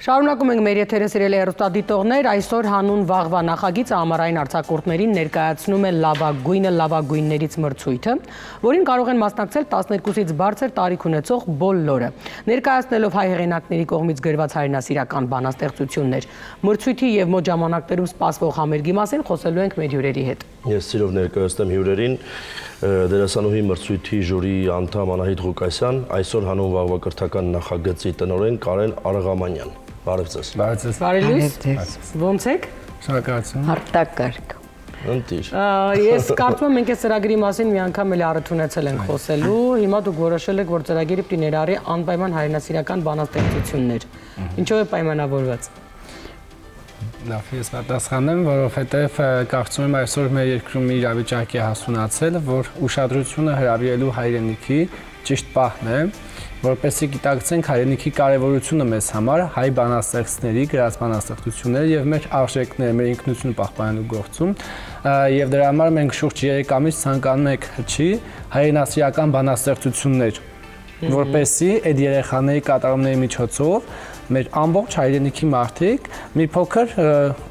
Շարունակում ենք մեր եթերը սիրելի հեռուստադիտողներ, այսօր հանուն վաղվա նախագիծը ամառային արձակուրդներին ներկայացնում է լավագույններից մրցույթը, որին կարող են մասնակցել 12-ից բարձր տարիք ունեցող բոլորը, ներկայացնելով հայ հեղինակների կողմից գրված հայրենասիրական բանաստեղծություններ։ Մրցույթի եւ մոտ ժամանակներում սպասվող համերգի մասին խոսելու ենք մեր հյուրերի հետ։ Ես սիրով ներկայացնեմ հյուրերին դերասանուհի մրցույթի ժյուրի անդամ Անահիտ Ղուկասյան, այսօր հանուն վաղվա կրթական նախագծի տնօրեն Կարեն Արղամանյան։ Բարև ձեզ։ Բարև ձեզ։ Ոնց եք։ Շնորհակալություն։ Հարտակարգ։ Ընտիր։ Ես կարծում եմ մենք այս ծրագրի մասին մի անգամ էլ առթունեցել ենք խոսելու։ Հիմա դուք որոշել եք, որ ծրագիրը պիտի ներառի անպայման հայրենասիրական բանաստեղծություններ։ Ինչով է պայմանավորված։ Լավ, ես պատասխանեմ, որովհետև կարծում եմ այսօր մեր երկրում իրավիճակի հասունացել, որ ուշադրությունը հրավիրելու հայրենիքի ճիշտ պահն է, որպեսզի գիտակցենք հայրենիքի կարևորությունը մեզ համար, հայ բանաստեղծների գրած բանաստեղծությունները եւ մեր արժեքները, մեր ինքնությունը պահպանելու գործում, եւ դրա համար մենք շուրջ 3 ամիս ցանկանում ենք հնչի հայրենասիրական բանաստեղծություններ, որպեսզի այդ երեխաների կատարումների միջոցով մեր ամբողջ հայրենիքի մարդիկ մի փոքր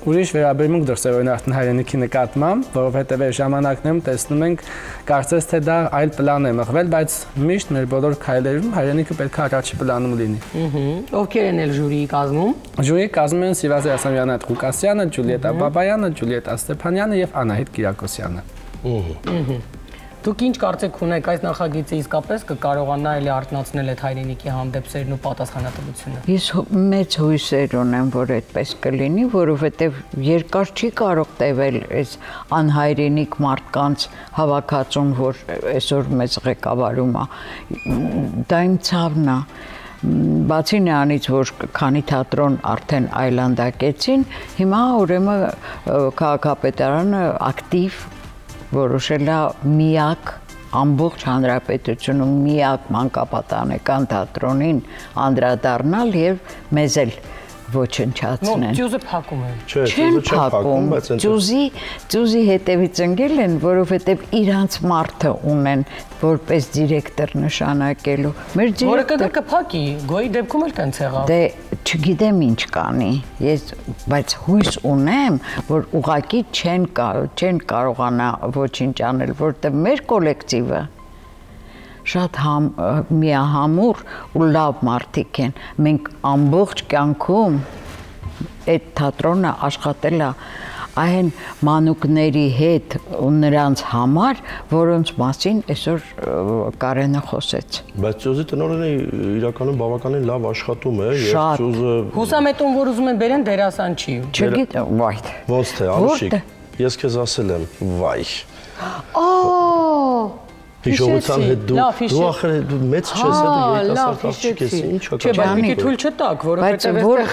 ուրիշ վերաբերմունք դրսևորեն արդեն հայրենիքի նկատմամբ, որովհետև այս ժամանակներում տեսնում ենք, կարծես թե դա այլ պլան է մղվել, բայց միշտ մեր բոլոր քայլերում հայրենիքը պետք է առաջի պլանում լինի։ Ովքեր են էլ ժյուրիի կազմում։ Ժյուրիի կազմում են Սիվազե Ասամյանը, Ղուկասյանը, Ջուլիետա Բաբայանը, Ջուլիետա Ստեփանյանը եւ Անահիտ Կիրակոսյանը։ Դուք ինչ կարծեք ունեք այս նախագիծը իսկապես կկարողանա էլի արթնացնել այդ հայրենիքի հանդեպ սերն ու պատասխանատվությունը։ Ես մեծ հույսեր ունեմ, որ այդպես կլինի, որովհետև երկար չի կարող տևել այս անհայրենիք մարդկանց հավաքածուն, որ այսօր մեծ ղեկավարում է։ Դա իմ ցավն է։ Բացի նրանից, որ քանի թատրոն արդեն այլանդակեցին, հիմա ուրեմն քաղաքապետարանը ակտիվ որոշել է միակ ամբողջ հանրապետությունում միակ մանկապատանեկան թատրոնին անդրադառնալ եւ մեզ էլ ոչնչացնեն։ Ճյուզը փակում են։ Չեն փակում, ճյուզի հետևից ընկել են, որովհետեւ իրանց մարդը ունեն որպես դիրեկտոր նշանակելու։ Մեր դիրեկտորը կփակի, գոյի դեպքում էլ տենց եղավ։ Դե չգիտեմ ինչ կանի, բայց հույս ունեմ, որ ուղղակի չեն կարողանա ոչինչ անել, որտեղ մեր կոլեկտիվը շատ միահամուռ ու լավ մարդիկ են։ Մենք ամբողջ կյանքում այդ թատրոնը աշխատել է այն մանուկների հետ ու նրանց համար, որոնց մասին այսօր Կարենը խոսեց։ Բայց ճյուզի տնօրենը իրականում բավականին լավ աշխատում է եւ ճյուզը հուսամետուն, որ ուզում են բերեն դերասան չի։ Չգիտեմ, վայ։ Ոնց թե Անուշիկ, ես քեզ ասել եմ, վայ։ Հիշողության հետ դու ախր մեծ չես, երիտասարդ աղջիկ ես, ինչ ա Չէ, բայց պիտի թույլ չտաք, որովհետև այստեղ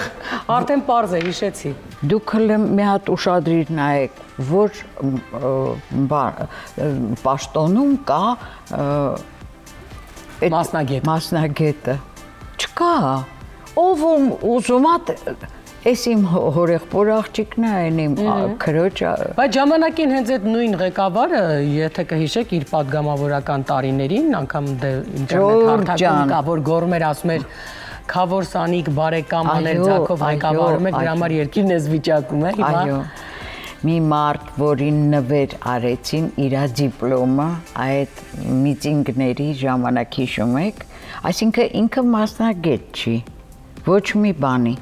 արդեն պարզ է, հիշեցի։ Դուք մի հատ ուշադրիր նայեք, որ պաշտոնում կա մասնագետը։ Չկա։ Ով ուզում է Էս իմ հորեղբոր աղջիկն է, այն իմ քրոջը։ Բայց ժամանակին հենց այդ նույն ղեկավարը, եթե կհիշեք իր պատգամավորական տարիներին, անգամ ինտերնետ հարթակում կա, որ գոռում էր, ասում էր Քավոր Սանիկ բարեկամ Աներ Ձակով ղեկավարում եք, դրա համար երկիրն էս վիճակում է, հիմա։ Այո։ Մի մարդ, որին նվեր արեցին իր դիպլոմը այդ միտինգների ժամանակ հիշում եք, այսինքն ինքը մասնագետ չի, ոչ մի բանի։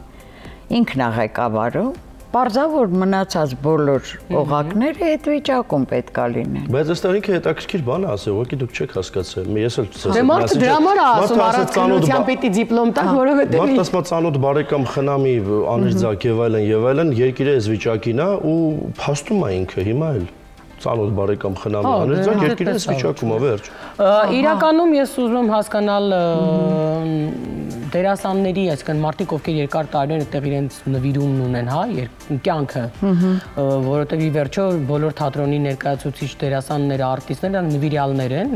Ինքն է ղեկավարում, պարզավոր մնացած բոլոր օղակները այդ վիճակում պետք է լինեն։ Բայց այստեղ ինքը հետաքրքիր բան է ասել, ուղղակի դուք չեք հասկացել։ Ես էլ Դե մարդը դրա համար է ասում, առանց պիտի դիպլոմ տա, որովհետև Մարդ ասма ծանոթ բարեկամ խնամի Անիր Ձակ եւ այլն, երկիրը այս վիճակին է ու փաստում է ինքը հիմա էլ ծանոթ բարեկամ խնամի Անիր Ձակ երկիրը այս վիճակում է, վերջ։ Իրականում ես ուզում եմ հասկանալ դերասանների, այսինքն մարդիկ, ովքեր երկար տարիներ այդտեղ իրենց նվիրումն ունեն, հա, կյանքը, որովհետև ի վերջո բոլոր թատրոնի ներկայացուցիչ դերասանները, արտիստները նվիրյալներ են,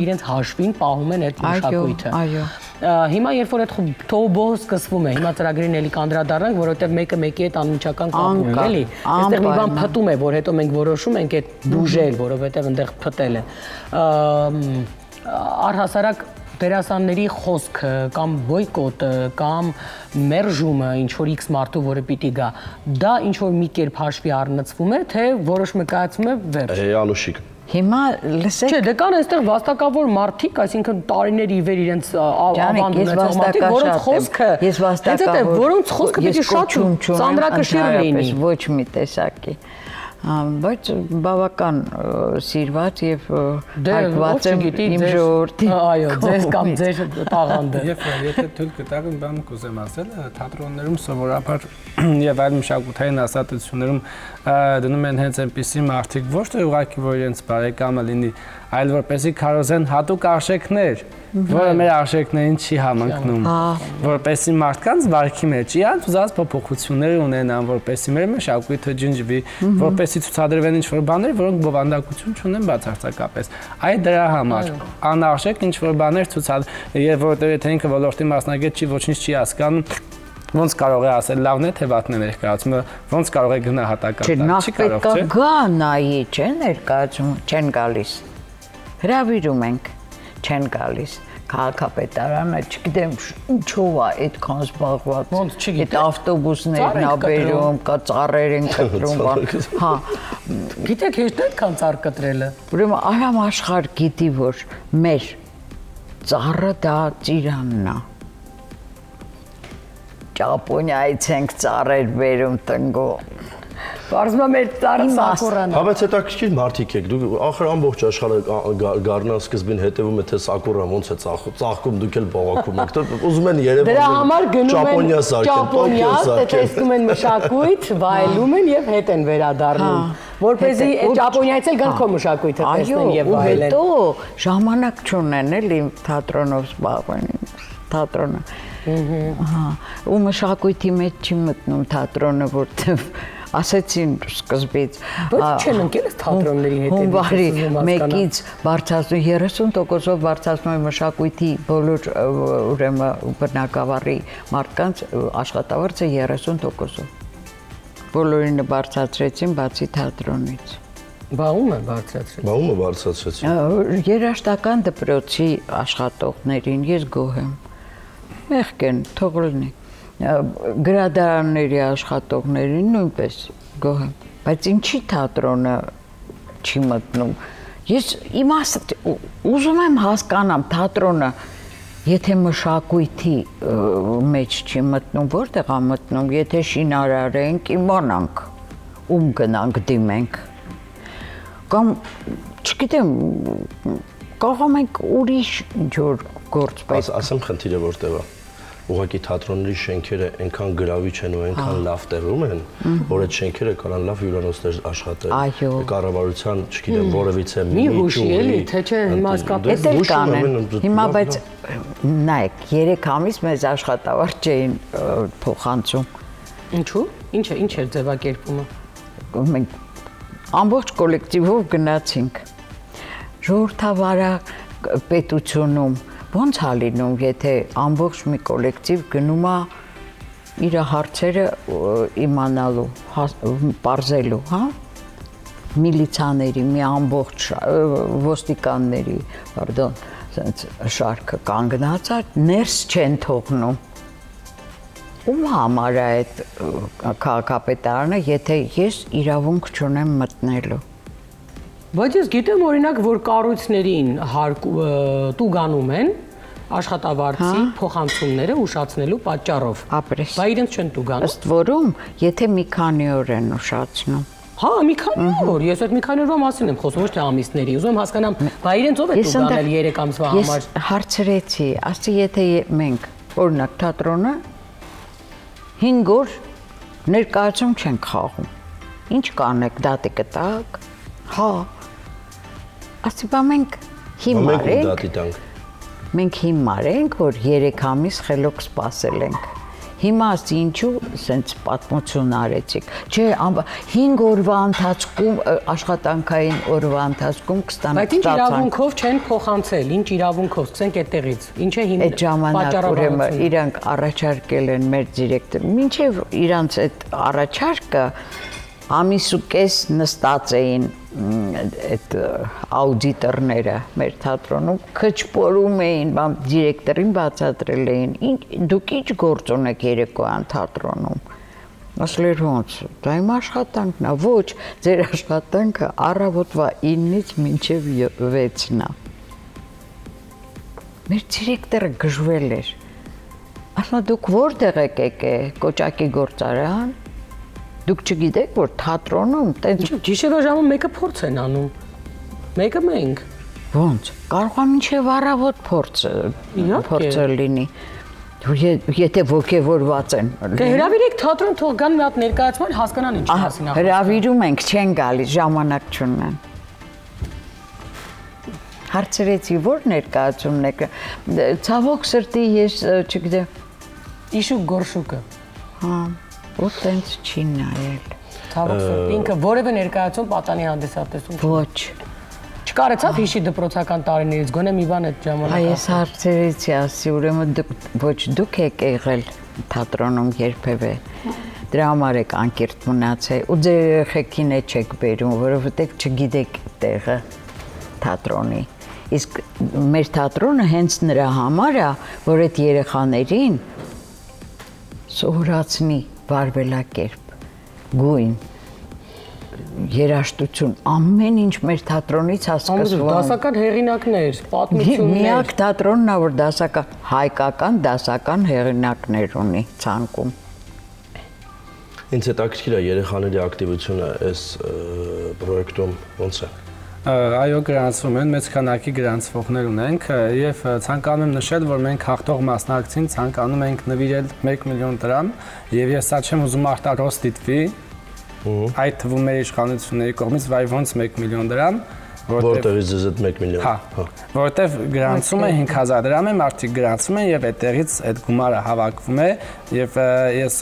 իրենց հաշվին պահում են այդ մշակույթը։ Այո։ Հիմա երբ որ այդ թոուբոհը սկսվում է, հիմա ծրագրին էլի կանդրադառնանք, որովհետև մեկը մեկի հետ անմիջական կապ ունի, էլի։ Այստեղ մի բան փտում է, որ հետո մենք որոշում ենք այդ բուժել, որովհետև այնտեղ փտել է։ Առհասարակ դերասանների խոսքը կամ բոյկոտը կամ մերժումը ինչ որ X մարդու, որը պիտի գա, դա ինչ որ մի կերպ հաշվի առնցվում է, թե որոշ մկայացում է վերջ։ Անուշիկ։ Հիմա լսեք։ Չէ, դե կան այստեղ վաստակավոր մարդիկ, այսինքն տարիների ի վեր իրենց ավանդ ունեցող մարդիկ, որոնց խոսքը, որոնց խոսքը պիտի շատ ծանրակշիռ լինի։ Ոչ մի տեսակի։ Բայց բավական սիրված եւ հարգված եմ իմ ժողովրդի։ Այո, ձեզ կամ ձեր տաղանդը։ Եվ եթե թույլ կտակ բան կուզեմ ասել, թատրոններում սովորաբար եւ այլ մշակութային ասացություններում դնում են հենց այնպիսի մարդիկ, ոչ թե ուղղակի որ իրենց բարեկամը լինի, այլ որպեսզի քարոզեն հատուկ արժեքներ, որը մեր արժեքներին չի համընկնում, որպեսզի մարդկանց վարքի մեջ իրանց ուզած փոփոխություններ ունենան, որպեսզի մեր մշակույթը ջնջվի, որպեսզի ցուցադրվեն ինչ-որ բաներ, որոնք բովանդակություն չունեն բացարձակապես։ Այդ դրա համար անարժեք ինչ-որ բաներ ցուցադրել, եւ որտեղ եթե ինքը ոլորտի մասնագետ չի, ոչինչ չի հասկանում, ոնց կարող է ասել լավն է թե վատն է ներկայացումը, ոնց կարող է գնահատական տալ, չի կարող, չէ՞։ Գա նայի, չէ՞ ներկայացում, չեն գալիս։ Հրավիրում ենք, չեն գալիս։ Քաղաքապետարանը, չգիտեմ, ինչով է այդքան զբաղված։ Ոնց չգիտեմ։ Այդ ավտոբուսներն ա բերում, կա ծառեր են կտրում, հա։ Գիտեք, հեշտ է այդքան ծառ կտրելը։ Ուրեմն Արամ Աշխարհ գիտի, որ մեր ծառը դա ծիրանն է։ Ճապոնիայից ենք ծառեր բերում տնգում։ Պարզվում է մեր ծառը սակուրան։ Հա, բայց հետաքրքիր մարդիկ եք, դուք ախր ամբողջ աշխարհը գառնան սկզբին հետևում է թե սակուրան ոնց է ծաղկում, դուք էլ բողոքում եք, ուզում են Երևան։ Դրա համար գնում են Ճապոնիա, տեսնում են մշակույթ, վայելում են եւ հետ են վերադառնում, որպեսզի այդ Ճապոնիայից էլ գան քո մշակույթը տեսնեն եւ վայելեն։ Հետո ժամանակ չունեն էլի թատրոնով զբաղվեն, թատրոնը։ Ահա, ու մշակույթի մեջ չի մտնում թատրոնը, որտեղ ասեցին սկզբից բայց չեն ընկել այս թատրոնների հետևից հունվարի 1-ից բարձրացնում 30%-ով բարձրացնում է մշակույթի բոլոր ուրեմն բնակավարի մարդկանց աշխատավարձը 30%-ով բոլորին բարձրացրեցին բացի թատրոնից Բաղում է բարձրացրեցին երաժշտական դպրոցի աշխատողներին ես գոհ եմ մեղք են թող լինի գրադարանների աշխատողներին նույնպես գոհ եմ, բայց ինչի թատրոնը չի մտնում։ Ես ուզում եմ հասկանամ թատրոնը, եթե մշակույթի մեջ չի մտնում, որտեղ է մտնում, եթե շինարար ենք, իմանանք, ում գնանք դիմենք։ Կամ չգիտեմ, կարող ենք ուրիշ ինչ-որ գործ պետք։ Ասեմ խնդիրը որտեղ է։ Ուղղակի թատրոնների շենքերը այնքան գրավիչ են ու այնքան լավ տեղում են, որ այդ շենքերը կարան լավ հյուրանոցներ աշխատել։ Կառավարության, չգիտեմ, որևիցե մի հուշի էլի, թե չէ հիմա իսկապես էլ կանեն։ Հիմա բայց նայեք, 3 ամիս մեզ աշխատավարձ չէին փոխանցում։ Ինչու՞։ Ինչ էր ձևակերպումը։ Մենք ամբողջ կոլեկտիվով գնացինք։ Ժողովրդավարը պետությունում ոնց է լինում, եթե ամբողջ մի կոլեկտիվ գնում է իր հարցերը իմանալու, պարզելու, հա? Միլիցաների, մի ամբողջ ոստիկանների, պարդոն, շարքը կանգնած է, ներս չեն թողնում։ Ում համար է այդ քաղաքապետարանը, եթե ես իրավունք չունեմ մտնելու։ Բայց ես գիտեմ օրինակ, որ կառույցներին տուգանում են աշխատավարձի փոխանցումները ուշացնելու պատճառով։ Ապրես։ Բայց իրենց չեն տուգանում։ Ըստ որում, եթե մի քանի օր են ուշացնում։ Հա, մի քանի օր, ես այդ մի քանի օրվա մասին եմ խոսում, ոչ թե ամիսների։ Ուզում եմ հասկանամ, բայց իրենց ով է տուգանել 3 ամսվա համար։ Ես հարցրեցի, ասի եթե մենք օրինակ թատրոնը 5 օր ներկայացում չենք խաղում։ Ինչ կանեք, դատի կտակ։ Հա։ Ասի բա մենք հիմար ենք։ Մենք հիմար ենք, որ 3 ամիս խելոք սպասել ենք։ Հիմա ասի ինչու սենց պատմություն արեցիք։ Չէ, 5 օրվա ընթացքում աշխատանքային օրվա ընթացքում կստանանք։ Բայց ինչ իրավունքով չեն փոխանցել, ինչ իրավունքով, սկսենք այդտեղից։ Ինչ է հիմա այդ ժամանակ ուրեմն իրանք առաջարկել են մեր դիրեկտոր։ Մինչև իրանց այդ առաջարկը ամիս ու կես նստած էին այդ աուդիտորները մեր թատրոնում քչփորում էին, բան դիրեկտորին բացատրել էին, դուք ինչ գործ ունեք երեկոյան թատրոնում։ Ասել էր ոնց, դա իմ աշխատանքն է, ոչ, ձեր աշխատանքը առավոտվա 9-ից մինչև 6-ն է։ Մեր դիրեկտորը գժվել էր։ Ասա դուք որտեղ եք եկել, կոճակի գործարան։ Դուք չգիտեք, որ թատրոնում տենց Գիշերվա ժամը մեկը փորձ են անում։ Մեկը մենք։ ոնց, կարող է մինչև առավոտ փորձը լինի։ Եթե ոգևորված են։ Դե հրավիրեք թատրոն թող գան մի հատ ներկայացման հասկանան ինչ մասին է։ Հրավիրում ենք, չեն գալիս, ժամանակ չունեն։ Հարցրեցի, որ ներկայացումն եք։ Ցավոք սրտի ես չգիտեմ։ Իշուկ գորշուկը։ Հա, ու տենց չի նայել։ Ցավոք սրտի ինքը որևէ ներկայացում պատանի հանդիսատեսում։ Ոչ։ Չկարեցավ հիշի դպրոցական տարիներից, գոնե մի բան այդ ժամանակ։ Այս հարցերից ասի, ուրեմն ոչ դուք եք եղել թատրոնում երբևէ։ Դրա համար եք անկիրթ մնացել ու ձեր երեխեքին չեք բերում, որովհետև չգիտեք տեղը թատրոնի։ Իսկ մեր թատրոնը հենց նրա համար է, որ այդ երեխաներին սովորացնի վարվելակերպ, գույն, երաժշտություն, ամեն ինչ մեր թատրոնից հասկացվում։ Դասական հեղինակներ, պատմություններ։ Միակ թատրոնն է, որ դասական, հայկական դասական հեղինակներ ունի ցանկում։ Ինձ հետաքրքիր է երեխաների ակտիվությունը այս պրոյեկտում ոնց է։ Այո, գրանցվում են, մեծ քանակի գրանցվողներ ունենք եւ ցանկանում եմ նշել, որ մենք հաղթող մասնակցին ցանկանում ենք նվիրել 1 միլիոն դրամ եւ ես սա չեմ ուզում արտարոս դիտվի այդ թվում մեր իշխանությունների կողմից վայ ոնց 1 միլիոն դրամ, որտեղից ձեզ այդ 1 միլիոն։ Հա, որտեվ գրանցումը 5000 դրամ է, մարդիկ գրանցում են եւ այդտեղից այդ գումարը հավաքվում է եւ ես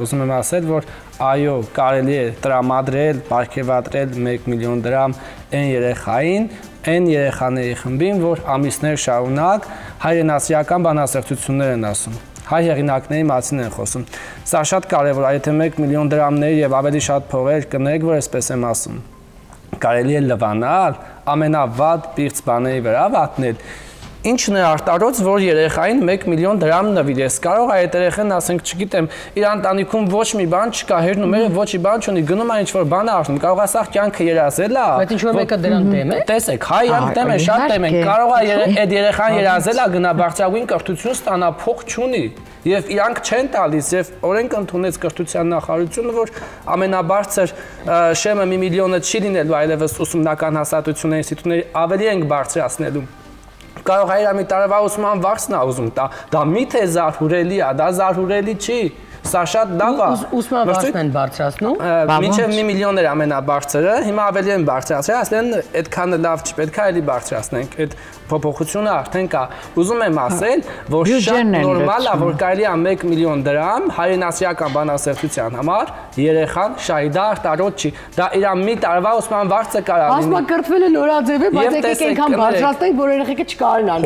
ուզում եմ ասել, որ այո, կարելի է տրամադրել, պարգևատրել 1 միլիոն դրամ այն երեխային, այն երեխաների խմբին, որ ամիսներ շարունակ հայրենասիրական բանաստեղծություններ են ասում։ Հայ հեղինակների մասին են խոսում։ Սա շատ կարևոր է, եթե 1 միլիոն դրամներ եւ ավելի շատ փողեր կնեք, որ այսպես եմ ասում։ Կարելի է լվանալ, ամենավատ պիղծ բաների վրա վատնել։ Ինչն է արտարոց, որ երեխային 1 միլիոն դրամ նվիրես։ Կարող է այդ երեխան, ասենք, չգիտեմ, իր ընտանիքում ոչ մի բան չկա, հերնումերը ոչ մի բան չունի, գնում է ինչ-որ բան արտում, կարող է սա կյանքը երազել է։ Բայց ինչ-որ մեկը դրան դեմ է։ Տեսեք, հայ դեմ է, շատ դեմ են։ Կարող է այդ երեխան երազել է, գնա բարձրագույն կրթություն ստանա, փող չունի։ Եվ իրանք չեն տալիս, եւ օրենք ընդունեց կրթության նախարարությունը, որ ամենաբարձր շեմը 1 միլիոնը չի լինելու, այլևս ուսումնական հաստատությունների ինստիտուտների ավելի ենք բարձրացնելու։ Կարող է մի տարվա ուսման վարձն է ուզում տա, դա միթե զարհուրելի է, դա զարհուրելի չի, սա շատ լավ է։ Ուսման վարձն են բարձրացնում։ Մինչև 1 միլիոն էր ամենաբարձրը, հիմա ավելի են բարձրացրել, ասեն այդքանը լավ չի, պետք է էլի բարձրացնենք, այդ փոփոխությունը արդեն կա։ Ուզում եմ ասել, որ շատ նորմալ է, որ կարելի է 1 միլիոն դրամ հայրենասիրական բանաստեղծության համար երեխան շահիդա արտարոտ չի։ Դա իր մի տարվա ուսման վարձը կարա լինի։ Ասմակրտվել է նորաձև է, բայց եկեք այնքան բարձրացնենք, որ երեխեքը չկարողանան։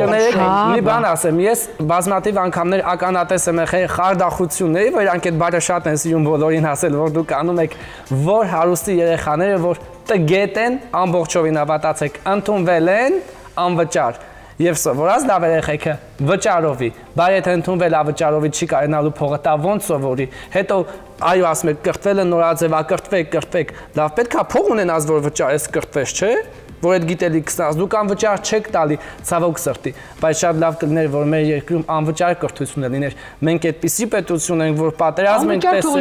Մի բան ասեմ, ես բազմաթիվ անգամներ ականատես եմ եղել խարդախությունների, որ իրանք այդ բառը շատ են սիրում բոլորին ասել, որ դուք անում եք, որ հարուստի երեխաները, որ տգետ են, ամբողջովին հավատացեք, ընդունվել են անվճար եւ սովորած լավ երեխեքը վճարովի, բայց եթե ընդունվել է վճարովի չի կարենալու փողը տա ոնց սովորի, հետո այո ասում եք կրթվել է նորաձևա, կրթվեք, լավ պետք է փող ունենաս որ վճարես կրթվես, չէ՞, որ այդ գիտելիքն ստանաս, դուք անվճար չեք տալի, ցավոք սրտի, բայց շատ լավ կլիներ, որ մեր երկրում անվճար կրթություն լիներ։ Մենք այդպիսի պետություն ենք, որ պատերազմ ենք տեսել։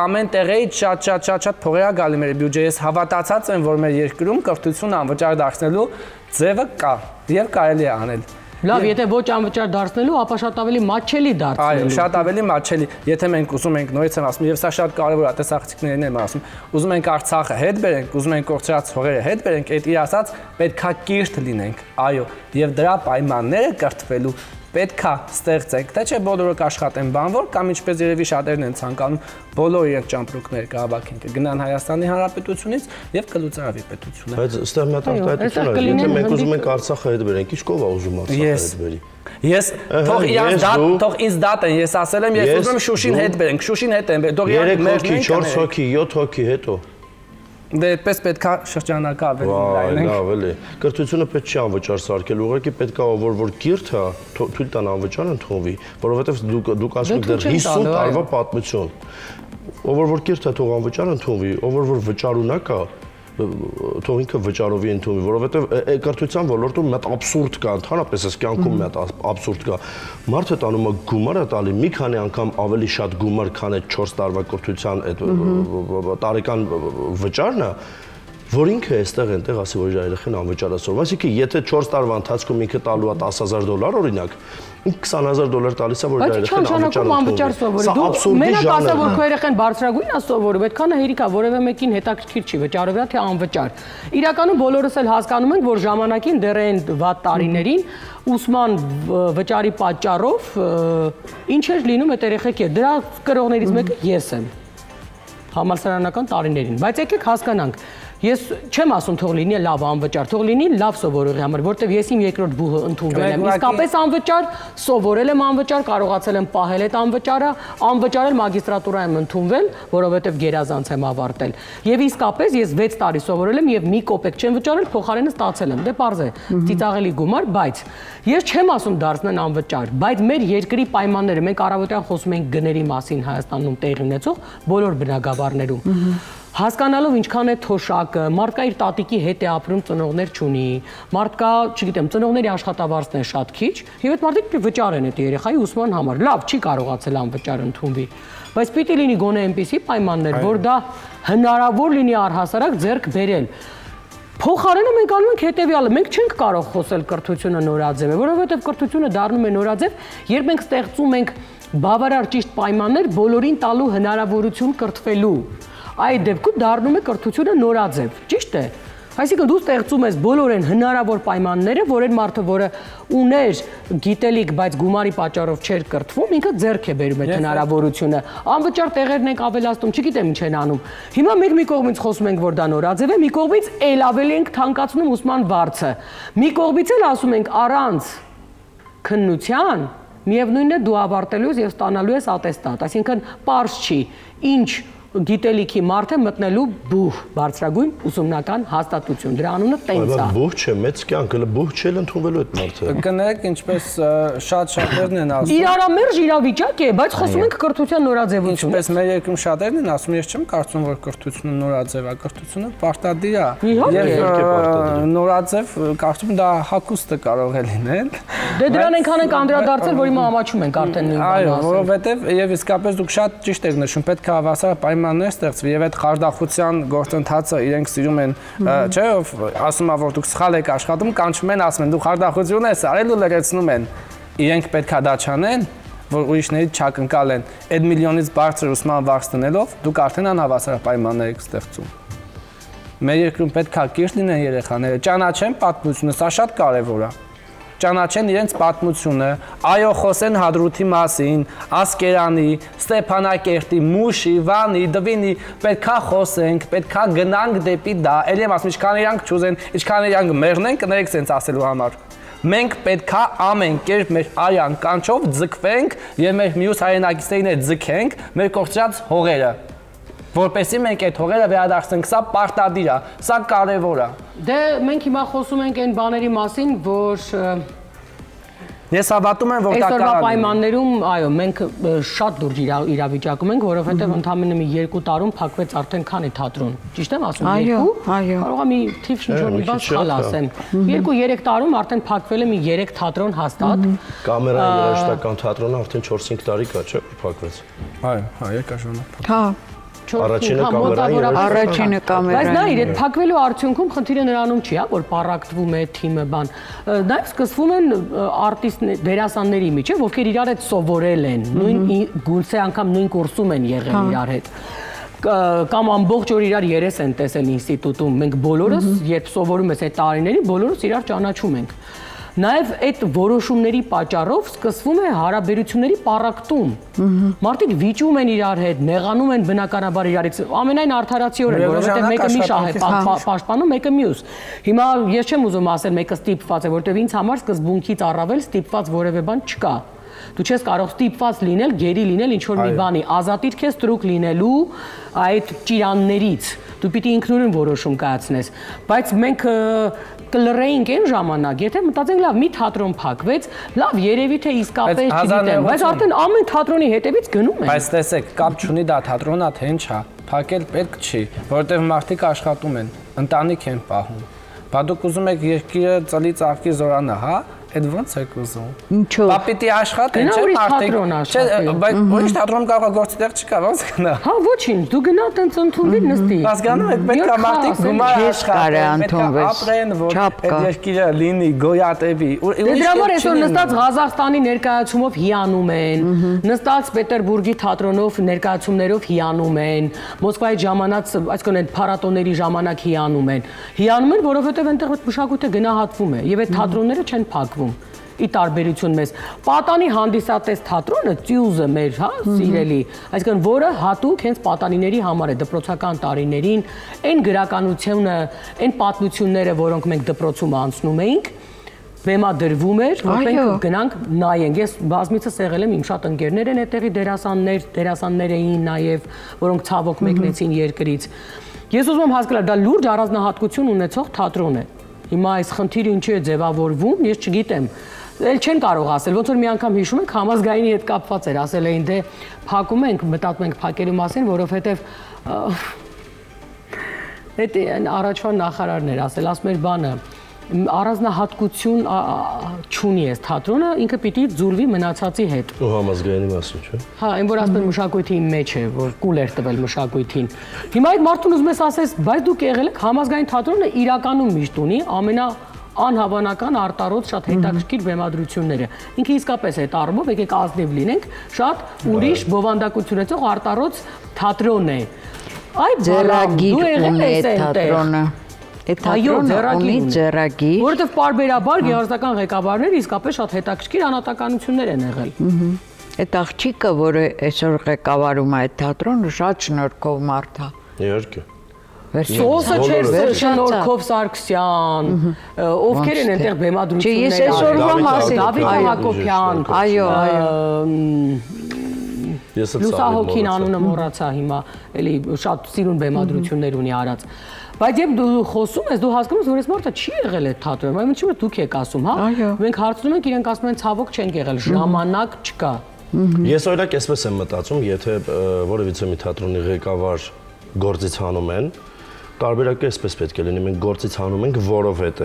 Ամեն տեղից շատ փողեր է գալի մեր բյուջեը։ Ես հավատացած եմ, որ մեր երկրում կրթություն անվճար դարձնելու ձևը կա եւ կարելի է անել։ Լավ, եթե ոչ անվճար դարձնելու, ապա շատ ավելի մատչելի դարձնելու։ Այո, շատ ավելի մատչելի։ Եթե մենք ուզում ենք նորից եմ ասում, եւ սա շատ կարեւոր է, տեսախցիկներն եմ ասում, ուզում ենք Արցախը հետ բերենք, ուզում ենք կորցրած հողերը հետ բերենք, այդ իր ասած պետքա կիրթ լինենք։ Այո, եւ դրա պայմանները կրթվելու պետք է ստեղծենք, թե չէ բոլորը կաշխատեն բանվոր կամ ինչպես երևի շատերն են ցանկանում բոլոր իրենց ճամպրուկները կհավաքեն, կգնան Հայաստանի Հանրապետությունից եւ կլուծարավի պետությունը։ Բայց այստեղ մի հատ արտահայտություն է, եթե մենք ուզում ենք Արցախը հետ բերենք, ի՞նչ կով է ուզում Արցախը հետ բերի։ Ես թող ինձ դատ են, ես ասել եմ, ես ուզում եմ Շուշին հետ բերենք, Շուշին հետ են բերենք, դող իրանք մերն են։ 3 հոգի, 4 հոգի, 7 հոգի հետո։ Դե այդպես պետք է շրջանակը ավելի լայնենք։ Լավ էլի։ Կրթությունը պետք չի անվճար սարքել, ուղղակի պետք է որ գիրքը թույլ տան անվճար ընդունվի, որովհետև դուք ասում եք դեռ 50 տարվա պատմություն։ Ով որ գիրքը թող անվճար ընդունվի, ով որ վճար ունակ է, թող ինքը վճարովի ընդունվի, որովհետև կրթության ոլորտում մի հատ աբսուրդ կա, ընդհանրապես այս կյանքում մի հատ աբսուրդ կա։ Մարդը տանում է գումար է տալի, մի քանի անգամ ավելի շատ գումար, քան այդ 4 տարվա կրթության այդ տարեկան վճարն է, որ ինքը այստեղ այնտեղ ասի, որ իր երեխան անվճար է սովորում։ Այսինքն, եթե 4 տարվա ընթացքում ինքը տալու է $10,000 օրինակ, $20,000 տալիս է, որ իր երեխան անվճար սովորի։ Դու մենակ ասա, որ քո երեխան բարձրագույն է սովորում, այդքանը հերիք է, որևէ մեկին հետաքրքիր չի, վճարովի է թե անվճար։ Իրականում բոլորս էլ հասկանում ենք, որ ժամանակին դեռ այն վատ տարիներին ուսման վճարի պատճառով ինչ էր լինում այդ երեխեքի։ Դրա կրողներից մեկը ես եմ համալսարանական տարիներին, բայց եկեք հասկանանք, ես չեմ ասում թող լինի լավ անվճար, թող լինի լավ սովորողի համար, որտեվ ես իմ երկրորդ բուհը ընդունվել եմ, իսկապես անվճար, սովորել եմ անվճար, կարողացել եմ պահել այդ անվճարը, անվճարել մագիստրատուրա եմ ընդունվել, որովհետև գերազանց եմ ավարտել։ Եվ իսկապես ես 6 տարի սովորել եմ եւ մի կոպեկ չեմ վճարել, փոխարենը ստացել եմ։ Դե պարզ է, ծիծաղելի գումար, բայց ես չեմ ասում դարձնեն անվճար, բայց մեր երկրի պայմանները, մենք առավոտյան խոսում ենք գների մասին Հայաստանում տեղի ունեցող բոլոր բնակավարներում։ Հասկանալով ինչքան է թոշակը, մարդկա իր տատիկի հետ է ապրում, ծնողներ չունի, մարդկա, չգիտեմ, ծնողների աշխատավարձն է շատ քիչ, եւ այդ մարդիկ վճար են այդ երեխայի ուսման համար։ Լավ, չի կարողացել անվճար ընդունվի, բայց պիտի լինի գոնե այնպիսի պայմաններ, որ դա հնարավոր լինի առհասարակ ձեռք բերել։ Փոխարենը մենք անում ենք հետևյալը, մենք չենք կարող խոսել կրթությունը նորաձև է, որովհետև կրթությունը դառնում է նորաձև, երբ մենք ստեղծում ենք բավարար ճիշտ պայմաններ բոլորին տալու հնարավորություն կրթվելու։ Այդ դեպքում դառնում է կրթությունը նորաձև, ճիշտ է։ Այսինքն դու ստեղծում ես բոլորեն հնարավոր պայմանները, որ այն մարդը, որը ուներ գիտելիք, բայց գումարի պատճառով չէր կրթվում, ինքը ձեռք է բերում այդ հնարավորությունը։ Անվճար տեղերն ենք ավելացնում, չգիտեմ ինչ են անում։ Հիմա մենք մի կողմից խոսում ենք, որ դա նորաձև է, մի կողմից ել ավելի ենք թանկացնում ուսման վարձը։ Մի կողմից էլ ասում ենք առանց քննության միևնույնն է դու ավարտելու ես եւ ստանալու ես ատեստատ, այսինքն պարզ չի, ինչ գիտելիքի մարդ է մտնելու բուհ, բարձրագույն ուսումնական հաստատություն։ Դրա անունը տենց է։ Բուհ չէ, մեծ կյանք, հələ բուհ չէ ընդունվելու այդ մարդը։ Կներեք, ինչպես շատերն են ասում։ Իրարամերժ իրավիճակ է, բայց խոսում ենք կրթության նորաձևություն։ Ինչպես մեր երկրում շատերն են ասում, ես չեմ կարծում, որ կրթությունը նորաձև է, կրթությունը պարտադիր է։ Եվ նորաձև կարծում դա հակոստը կարող է լինել։ Դե դրան այնքան ենք անդրադարձել, որ հիմա ամաչում ենք արդեն նույն բանը ասել։ Այո, որովհետև եւ իսկապես դուք շատ ճիշտ եք նշում, պետք է հավասար պայմաններ ստեղծվի եւ այդ խարդախության գործընթացը իրենք սիրում են, չէ՞, ասում են, որ դուք սխալ եք աշխատում, կանչում են, ասում են, դու խարդախություն ես արել ու լրացնում են։ Իրենք պետք է դա չանեն, որ ուրիշներից չակնկալեն։ Այդ միլիոնից բարձր ուսման վարձ տնելով դուք արդեն անհավասար պայմաններ եք ստեղծում։ Մեր երկրում պետք է կիրթ լինեն երեխաները, ճանաչեն պատմությունը, սա շատ կարևոր է։ Ճանաչեն իրենց պատմությունը, այո, խոսեն Հադրութի մասին, Ասկերանի, Ստեփանակերտի, Մուշի, Վանի, Դվինի, պետքա խոսենք, պետքա գնանք դեպի դա։ Էլի եմ ասում, ինչքան իրանք չուզեն, ինչքան իրանք մերնեն, կներեք սենց ասելու համար։ Մենք պետքա ամեն կերպ մեր արյան կանչով ձգվենք եւ մեր մյուս հայրենակիցներին հետ ձգենք մեր կորցրած հողերը։ Որպեսզի մենք այդ հողերը վերադարձնենք, սա պարտադիր է, սա կարևոր է։ Դե մենք հիմա խոսում ենք այն բաների մասին, որ ես հավատում եմ, որ դա կարող է։ Այսօրվա պայմաններում, այո, մենք շատ լուրջ իրավիճակում ենք, որովհետև ընդամենը մի 2 տարում փակվեց արդեն քանի թատրոն։ Ճիշտ եմ ասում, 2։ Կարող է մի թիվ ինչ-որ մի բան սխալ ասեմ։ 2-3 տարում արդեն փակվել է մի 3 թատրոն հաստատ։ Կամերային երաժշտական թատրոնը արդեն 4-5 տարի կա, չէ՞, փակվեց։ Այո, երկար ժամանակ։ Հա։ Առաջինը կամերային։ Բայց նայիր, այդ փակվելու արդյունքում խնդիրը նրանում չի, որ պարակտվում է թիմը բան։ Նաև սկսվում են արտիստներ, դերասանների միջև, ովքեր իրար հետ սովորել են, նույն գուցե անգամ նույն կուրսում են եղել իրար հետ։ Կամ ամբողջ օր իրար երես են տեսել ինստիտուտում։ Մենք բոլորս, երբ սովորում ես այդ տարիներին, բոլորս իրար ճանաչում ենք։ Նաև այդ որոշումների պատճառով սկսվում է հարաբերությունների պառակտում։ Մարդիկ վիճում են իրար հետ, նեղանում են բնականաբար իրարից, ամենայն արդարացիորեն, որովհետև մեկը մի շահ է պաշտպանում, մեկը մյուս։ Հիմա ես չեմ ուզում ասել մեկը ստիպված է, որովհետև ինձ համար սկզբունքից առավել ստիպված որևէ բան չկա։ Դու չես կարող ստիպված լինել, գերի լինել ինչ-որ մի բանի, ազատիր քեզ տրուկ լինելու այդ ճիրաններից։ Դու պիտի ինքնուրույն որոշում կայացնես, բայց մենք կլռեինք այն ժամանակ, եթե մտածենք լավ, մի թատրոն փակվեց, լավ, երևի թե իսկապես չգիտեմ, բայց արդեն ամեն թատրոնի հետևից գնում են։ Բայց տեսեք, կապ չունի դա թատրոնա թե ինչ է, փակել պետք չի, որովհետև մարդիկ աշխատում են, ընտանիք են պահում։ Բա դուք ուզում եք երկիրը ծլի ծաղկի զորանա, հա? Այդ ո՞նց եք ուզում։ Ինչո՞ւ։ Բա պիտի աշխատեն, չէ՞ մարդիկ։ Բայց ուրիշ թատրոն կարող է գործի տեղ չկա, ո՞նց գնա։ Հա, ոչինչ, դու գնա տենց ընդունվի նստի։ Հասկանում եք, պետք է մարդիկ գումար աշխատեն, պետք է ապրեն, որ այդ երկիրը լինի, գոյատևի։ Դրա համար այսօր նստած Ղազախստանի ներկայացումով հիանում են, նստած Պետերբուրգի թատրոնով ներկայացումներով հիանում են, Մոսկվայի ժամանակ, այսինքն այդ փառատոների ժամանակ հիանում են։ Հիանում են, որովհետև այնտեղ մշակույթը գնահատվում է, եւ այդ թատրոնները չեն փակվում։ Ի տարբերություն մեզ պատանի հանդիսատես թատրոնը ծյուզը մեր, հա, սիրելի, այսինքն որը հատուկ հենց պատանիների համար է դպրոցական տարիներին, այն գրականությունը, այն պատմությունները, որոնք մենք դպրոցում անցնում էինք, բեմադրվում էր, որ մենք գնանք նայենք։ Ես բազմիցս եղել եմ, իմ շատ ընկերներ են այդտեղի դերասաններ էին նաև, որոնք ցավոք մեկնեցին երկրից։ Ես ուզում եմ հասկանալ, դա լուրջ առանձնահատկություն ունեցող թատրոն է։ Հիմա այս խնդիրը ինչի է ձևավորվում, ես չգիտեմ։ Էլ չեն կարող ասել, ոնց որ մի անգամ հիշում եք, համազգայինի հետ կապված էր, ասել էին դե փակում ենք, մտածում ենք փակելու մասին, որովհետև այդ առաջվա նախարարն էր ասել, ասում էր բանը, առանձնահատկություն չունի այս թատրոնը, ինքը պիտի ձուլվի մնացածի հետ։ Ու համազգայինի մասին, չէ՞։ Հա, այն որ ասում են մշակույթի մեջ է, որ կուլ էր տվել մշակույթին։ Հիմա այդ մարդուն ուզում ես ասես, բայց դուք եղել եք համազգային թատրոնը իրականում միշտ ունի անհավանական արտարոց շատ հետաքրքիր բեմադրությունները։ Ինքը իսկապես այդ առումով եկեք ազնիվ լինենք, շատ ուրիշ բովանդակություն ունեցող արտարոց թատրոն է։ Այ ձեռագիր ունի այդ թատրոնը։ Այդ թատրոնը ունի ձեռագիր, որովհետև պարբերաբար գեղարվեստական ղեկավարները իսկապես շատ հետաքրքիր անհատականություններ են եղել։ Այդ աղջիկը, որը այսօր ղեկավարում է այդ թատրոնը, շատ շնորհքով մարդ է։ Իհարկե։ Սոսը չէր Շնորհքով Սարգսյան, ովքեր են այնտեղ բեմադրություններ։ Ես այսօրվա մասին Դավիթ Հակոբյան, այո, Լուսահոգին անունը մոռացա հիմա, էլի շատ սիրուն բեմադրություններ ունի արած։ Բայց երբ դու խոսում ես, դու հասկանում ես, որ այս մարդը չի եղել այդ թատրոնում, այն ինչի՞ որ դուք եք ասում, հա։ Մենք հարցնում ենք, իրենք ասում են ցավոք չենք եղել, ժամանակ չկա։ Ես օրինակ այսպես եմ մտածում, եթե որևիցե մի թատրոնի ղեկավար գործից հանում են, տարբերակը այսպես պետք է լինի, մենք գործից հանում ենք, որովհետև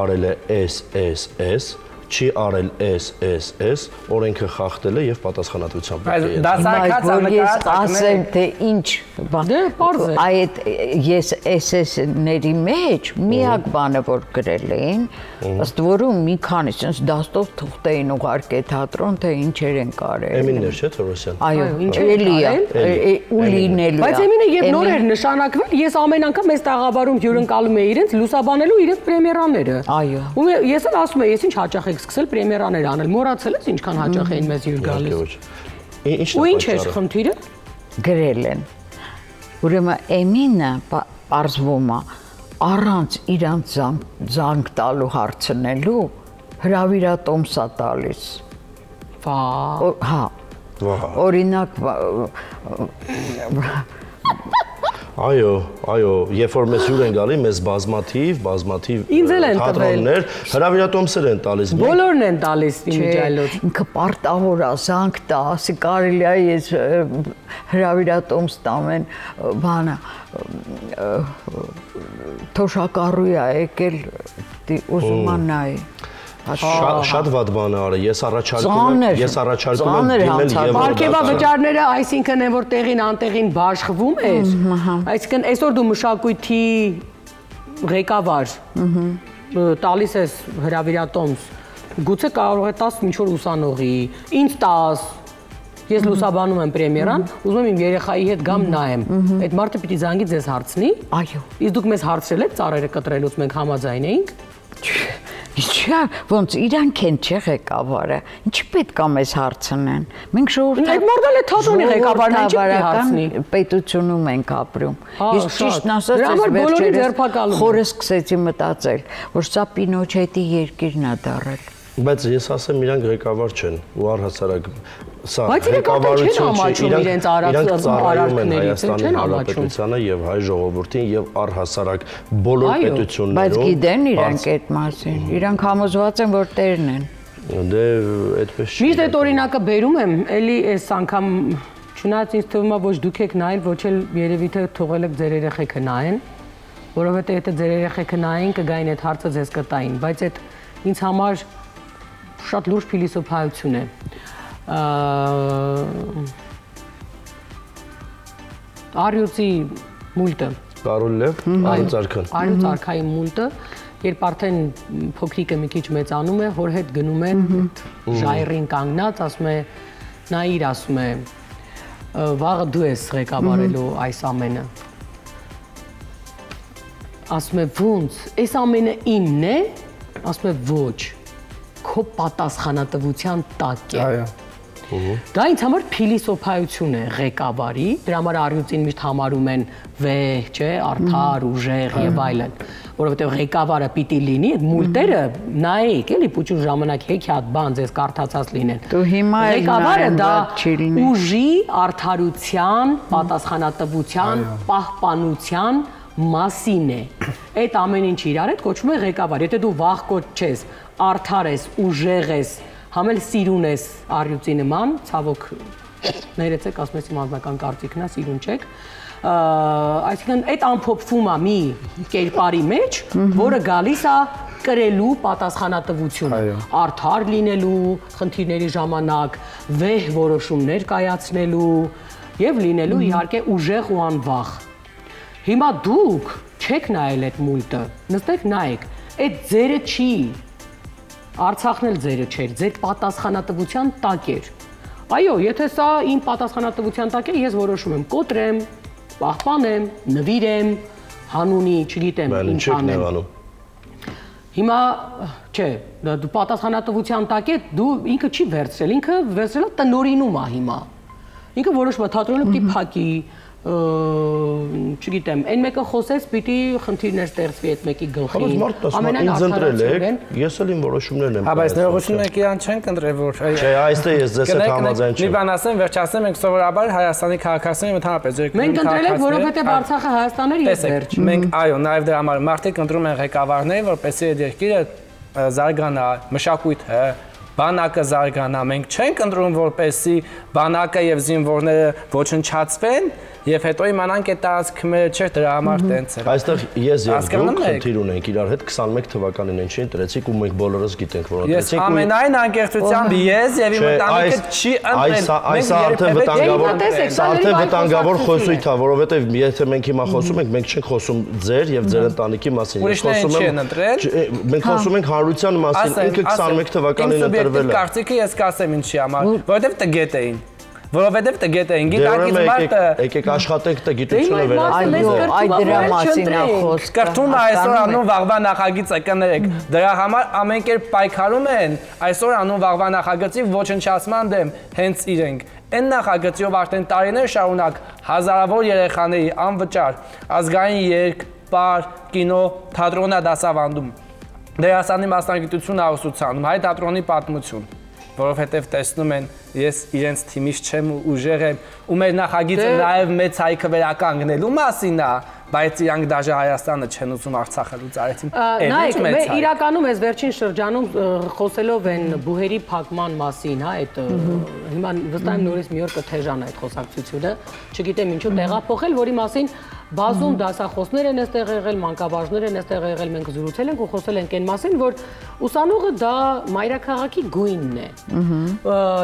արել է S, չի արել S, օրենքը խախտել է եւ պատասխանատվության պետք է։ Դասակացը ես ասեմ, թե ինչ այդ ես SS-ների մեջ միակ բանը, որ գրել էին, ըստ որում մի քանի sense դաստով թուղթ էին ուղարկել թատրոն, թե ինչեր են կարել։ Էմիններ չէ Թորոսյան։ Այո, էլի է, ու լինելու է։ Բայց Էմինը երբ նոր էր նշանակվել, ես ամեն անգամ այս տաղավարում հյուրընկալում էի իրենց լուսաբանելու իրենց պրեմիերաները։ Այո։ Ու ես էլ ասում եմ, ես ինչ հաճախ եք սկսել պրեմիերաներ անել, մոռացել ես ինչքան հաճախ էին մեզ հյուր գալիս։ Ու ինչ է խնդիրը։ Գրել են։ Ուրեմն Էմինը պարզվում է առանց իրանց զանգ տալու հարցնելու հրավիրատոմս է տալիս։ Հա։ Օրինակ Այո, երբ որ մեզ հյուր են գալի, մեզ բազմաթիվ թատրոններ, հրավիրատոմսեր են տալիս։ Բոլորն են տալիս իմիջայլոց։ Ինքը պարտավոր է, զանգ տա, ասի կարելի է ես հրավիրատոմս տամեն, բանը, թոշակառու է եկել, ուզում է նայի։ Շատ վատ բան է արել, ես առաջարկում եմ դիմել եւ Պարքեվա վճարները, այսինքն են որ տեղին անտեղին բաշխվում էր, այսինքն այսօր դու մշակույթի ղեկավար տալիս ես հրավիրատոմս, գուցե կարող է տաս ինչ որ ուսանողի, ինձ տաս, ես լուսաբանում եմ պրեմիերան, ուզում եմ իմ երեխայի հետ գամ նայեմ, այդ մարդը պիտի զանգի ձեզ հարցնի։ Այո։ Իսկ դուք մեզ հարցրել եք ծառերը կտրելուց մենք համաձայն էինք։ Ինչա, ոնց իրանք են չէ ղեկավարը։ Ինչի պետք է մեզ հարցնեն։ Մենք ժողովրդական պետությունում ենք ապրում։ Իսկ ճիշտն ասած, խորը սկսեցի մտածել, որ սա Պինոչետի երկիրն է դառել։ Բայց ես ասեմ, իրանք ղեկավար չեն ու առհասարակ սա ղեկավարություն չի, իրանք ծառայում են Հայաստանի Հանրապետությանը եւ հայ ժողովրդին եւ առհասարակ բոլոր պետություններում։ Բայց գիտեն իրանք այդ մասին։ Իրանք համոզված են, որ տերն են։ Դե այդպես չի։ Միշտ այդ օրինակը բերում եմ, էլի այս անգամ չնայած ինձ թվում է ոչ դուք եք նայել, ոչ էլ երևի թե թողել եք ձեր երեխեքը նայեն, որովհետեւ եթե ձեր երեխեքը նայեն, կգային այդ հարցը ձեզ կտային, բայց այդ ինձ համար շատ լուրջ փիլիսոփայություն է։ Արյուծի մուլտը։ Կարոլ Լև, Արյուծ արքան։ Արյուծ արքայի մուլտը, երբ արդեն փոքրիկը մի քիչ մեծանում է, հոր հետ գնում են ժայռին կանգնած, ասում է, նայիր, ասում է, վաղը դու ես ղեկավարելու այս ամենը։ Ասում է, ոնց, այս ամենը իմն է, ասում է, ոչ, քո պատասխանատվության տակ է։ Դա ինձ համար փիլիսոփայություն է ղեկավարի, դրա համար Արյուծին միշտ համարում են վեհ, չէ, արդար, ուժեղ եւ այլն, որովհետեւ ղեկավարը պիտի լինի, այդ մուլտերը նայեք, էլի փուչու ժամանակ հեքիաթ բան ձեզ կարդացած լինեն։ Դու հիմա ղեկավարը դա ուժի, արդարության, պատասխանատվության, պահպանության մասին է։ Այդ ամեն ինչ իրար հետ կոչվում է ղեկավար։ Եթե դու վախկոտ չես, արդար ես, ուժեղ ես, համ էլ սիրուն ես Արյուծի նման, ցավոք ներեցեք, ասում ես իմ անձնական կարծիքն է, սիրուն չեք, այսինքն այդ ամփոփվում է մի կերպարի մեջ, որը գալիս է կրելու պատասխանատվություն, արդար լինելու խնդիրների ժամանակ, վեհ որոշումներ կայացնելու եւ լինելու իհարկե ուժեղ ու անվախ։ Հիմա դուք չեք նայել այդ մուլտը, նստեք նայեք, այդ ձերը չի, Արցախն էլ ձերը չէր, ձեր պատասխանատվության տակ էր։ Այո, եթե սա իմ պատասխանատվության տակ է, ես որոշում եմ կոտրեմ, պահպանեմ, նվիրեմ, հանունի, չգիտեմ, ինչ անեմ։ Հիմա, չէ, դու պատասխանատվության տակ է, դու ինքը չի վերցրել, ինքը վերցրել է տնօրինում է հիմա։ Ինքը որոշում է թատրոնը պիտի փակի, չգիտեմ, այն մեկը խոսես, պիտի խնդիրներ ստեղծվի այդ մեկի գլխին։ Ինձ ընտրել եք, ես էլ իմ որոշումներն եմ։ Բայց ներողություն եք իրան չեն ընտրել, որ Չէ, այստեղ ես ձեզ հետ համաձայն չեմ։ Մի բան ասեմ, վերջացնեմ, մենք սովորաբար Հայաստանի քաղաքացիները ընդհանրապես մենք ընտրել ենք, որովհետև Արցախը Հայաստանն էր եւ վերջ։ Մենք այո, նաեւ դրա համար մարդիկ ընտրում են ղեկավարներ, որպեսզի այդ երկիրը զարգանա, մշակույթը, բանակը զարգանա, մենք չենք ընտրում, որպեսզի բանակը եւ զինվորները ոչնչացվեն եւ հետո իմանանք այդ տարածքը մեր չէ, դրա համար տենց է։ Այստեղ ես եւ դուք խնդիր ունենք իրար հետ 21 թվականին ինչ ընտրեցիք ու մենք բոլորս գիտենք որ ընտրեցիք։ Ես ամենայն անկեղծությամբ ես եւ իմ ընտանիքը չի ընտրել։ Այս արդեն վտանգավոր խոսույթ է, որովհետեւ եթե մենք հիմա խոսում ենք, մենք չենք խոսում ձեր եւ ձեր ընտանիքի մասին։ Մենք խոսում ենք հանրության մասին, ինքը 21 թվականին ընտրվել է։ Կարծիքը ես կասեմ ինչի համար, որովհետեւ տգետ էին։ Որովհետև տգետ էին, գիտակից մարդը եկեք աշխատենք տգիտությունը վերացնելու։ Այո, այդ դրա մասին է խոսքը։ Կրթում է այսօր անուն վաղվա նախագիծը կներեք։ Դրա համար ամեն կերպ պայքարում են այսօր անուն վաղվա նախագծի ոչնչացման դեմ հենց իրենք։ Այն նախագծով արդեն տարիներ շարունակ հազարավոր երեխաների անվճար ազգային երգ, պար, կինո, թատրոն է դասավանդում։ Դերասանի մասնագիտություն ուսուցանում, հայ թատրոնի պատմություն, որովհետև տեսնում են ես իրենց թիմից չեմ ու ուժեղ եմ ու մեր նախագիծը նաև մեծ հայքը վերականգնելու մասին է, բայց իրանք դաժե Հայաստանը չեն ուզում Արցախը լուծարեցին։ Նայեք, մեր իրականում այս վերջին շրջանում խոսելով են բուհերի փակման մասին, հա, այդ հիմա վստահ եմ նորից մի օր կթեժան այդ խոսակցությունը, չգիտեմ ինչու տեղափոխել, որի մասին բազում դասախոսներ են այստեղ եղել, մանկաբաժներ են այստեղ եղել, մենք զրուցել ենք ու խոսել ենք այն մասին, որ ուսանողը դա մայրաքաղաքի գույնն է։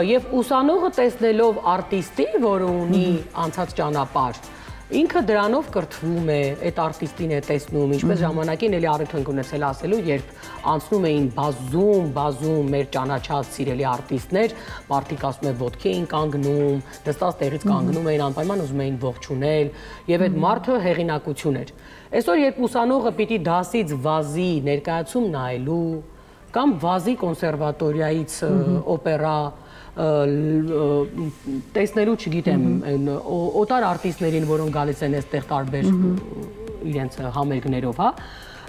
Եվ ուսանողը տեսնելով արտիստի, որը ունի անցած ճանապարհ, ինքը դրանով կրթվում է, այդ արտիստին է տեսնում, ինչպես ժամանակին էլի առիթ ենք ունեցել ասելու, երբ անցնում էին բազում մեր ճանաչած սիրելի արտիստներ, մարդիկ ասում են ոտքի էին կանգնում, նստած տեղից կանգնում էին, անպայման ուզում էին ողջունել, եւ այդ մարդը հեղինակություն էր։ Այսօր երբ ուսանողը պիտի դասից վազի ներկայացում նայելու, կամ Վազի կոնսերվատորիայից օպերա տեսնելու, չգիտեմ, օտար արտիստներին, որոնք գալիս են այստեղ տարբեր իրենց համերգներով, հա,